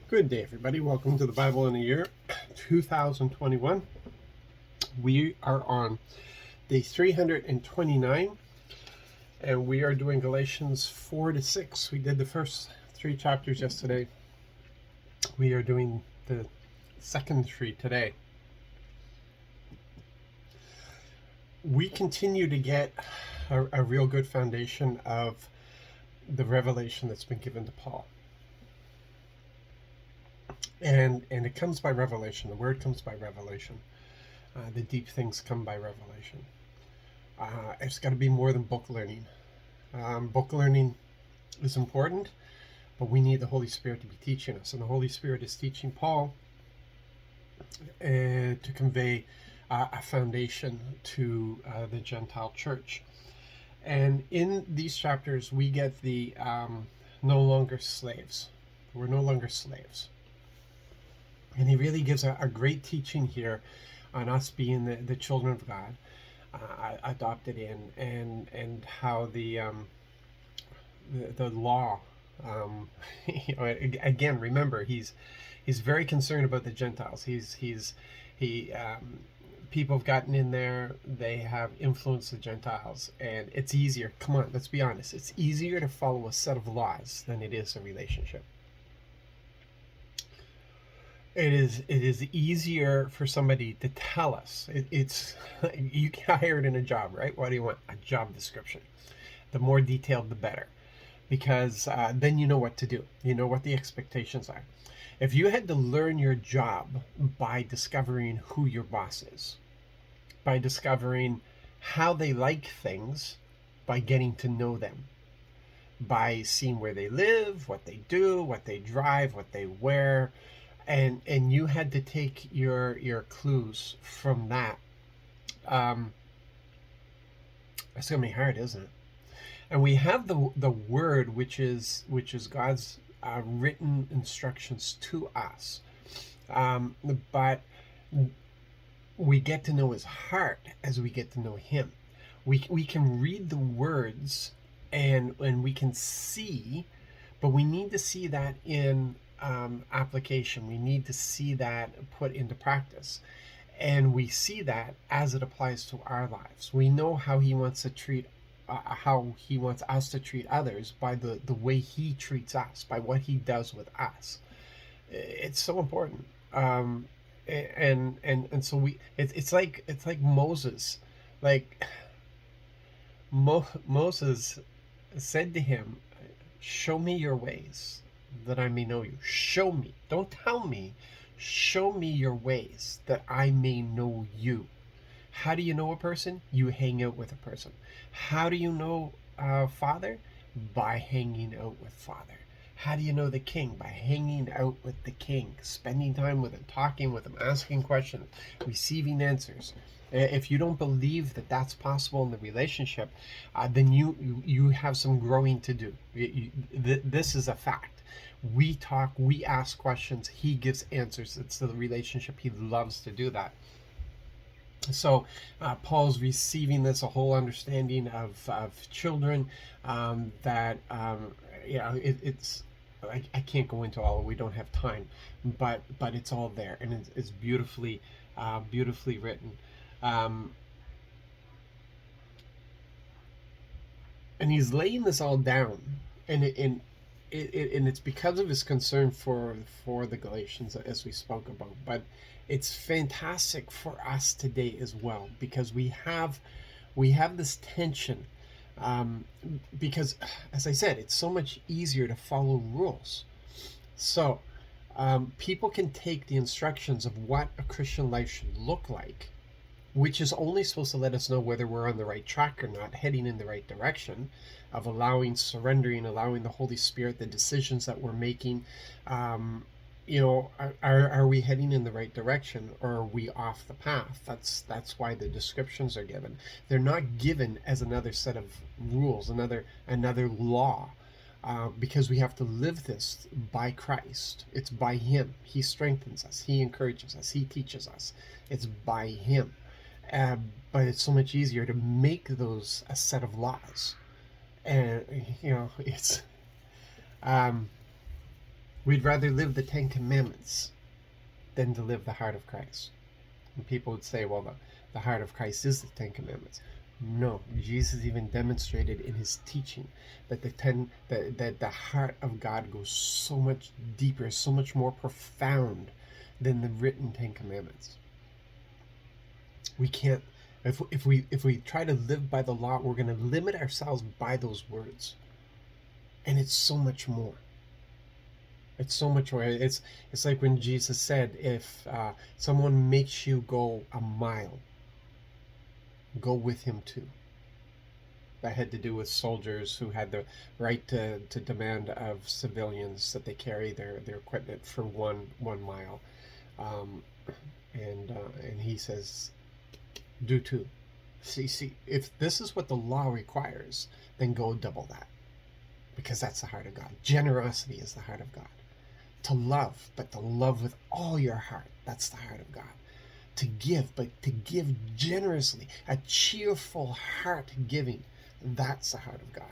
Good day, everybody. Welcome to the Bible in a Year 2021. We are on day 329, and we are doing Galatians 4 to 6. We did the first 3 chapters yesterday. We are doing the second 3 today. We continue to get a real good foundation of the revelation that's been given to Paul. And it comes by revelation. The word comes by revelation. The deep things come by revelation. It's got to be more than book learning. Book learning is important, but we need the Holy Spirit to be teaching us. And the Holy Spirit is teaching Paul to convey a foundation to the Gentile church. And in these chapters, we get the no longer slaves. We're no longer slaves. And he really gives a great teaching here on us being the children of God, adopted in, and how the law. Again, remember, he's very concerned about the Gentiles. People have gotten in there. They have influenced the Gentiles, and it's easier. Come on, let's be honest. It's easier to follow a set of laws than it is a relationship. It is easier for somebody to tell us. It's you get hired in a job, right? What do you want? A job description. The more detailed, the better, because then you know what to do. You know what the expectations are. If you had to learn your job by discovering who your boss is, by discovering how they like things, by getting to know them, by seeing where they live, what they do, what they drive, what they wear, and you had to take your clues from that. It's gonna be hard, isn't it? And we have the word, which is God's written instructions to us, but we get to know his heart as we get to know him. We can read the words and we can see, but we need to see that in application. We need to see that put into practice, and we see that as it applies to our lives. We know how he wants to treat how he wants us to treat others by the way he treats us, by what he does with us. It's so important. And so it's like Moses. Like Moses said to him, show me your ways that I may know you. Show me. Don't tell me. Show me your ways that I may know you. How do you know a person? You hang out with a person. How do you know Father? By hanging out with Father. How do you know the King? By hanging out with the King, spending time with him, talking with him, asking questions, receiving answers. If you don't believe that that's possible in the relationship, then you have some growing to do. This is a fact. We talk, we ask questions, he gives answers. It's the relationship. He loves to do that. So Paul's receiving this a whole understanding of children, that it's I can't go into all of it. We don't have time, but it's all there, and it's beautifully written. And he's laying this all down, and it's because of his concern for the Galatians, as we spoke about. But it's fantastic for us today as well, because we have this tension, because, as I said, it's so much easier to follow rules. So people can take the instructions of what a Christian life should look like, which is only supposed to let us know whether we're on the right track or not, heading in the right direction, of surrendering, allowing the Holy Spirit, the decisions that we're making. Are we heading in the right direction, or are we off the path? That's why the descriptions are given. They're not given as another set of rules, another law, because we have to live this by Christ. It's by him. He strengthens us. He encourages us. He teaches us. It's by him. But it's so much easier to make those a set of laws. And it's We'd rather live the Ten Commandments than to live the heart of Christ. And people would say, well, the heart of Christ is the Ten Commandments. No, Jesus even demonstrated in his teaching that that the heart of God goes so much deeper, so much more profound than the written Ten Commandments. We can't, if we try to live by the law, we're going to limit ourselves by those words. And it's so much more. It's so much more. It's like when Jesus said, if someone makes you go a mile, go with him too. That had to do with soldiers who had the right to demand of civilians that they carry their equipment for one mile. And he says, do too. See, if this is what the law requires, then go double that. Because that's the heart of God. Generosity is the heart of God. To love, but to love with all your heart, that's the heart of God. To give, but to give generously, a cheerful heart giving, that's the heart of God.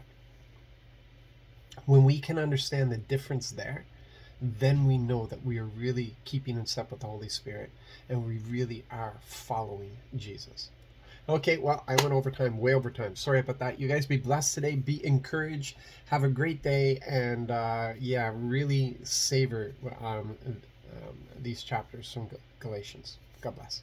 When we can understand the difference there, then we know that we are really keeping in step with the Holy Spirit, and we really are following Jesus. Okay, well, I went over time, way over time. Sorry about that. You guys be blessed today. Be encouraged. Have a great day. And yeah, really savor these chapters from Galatians. God bless.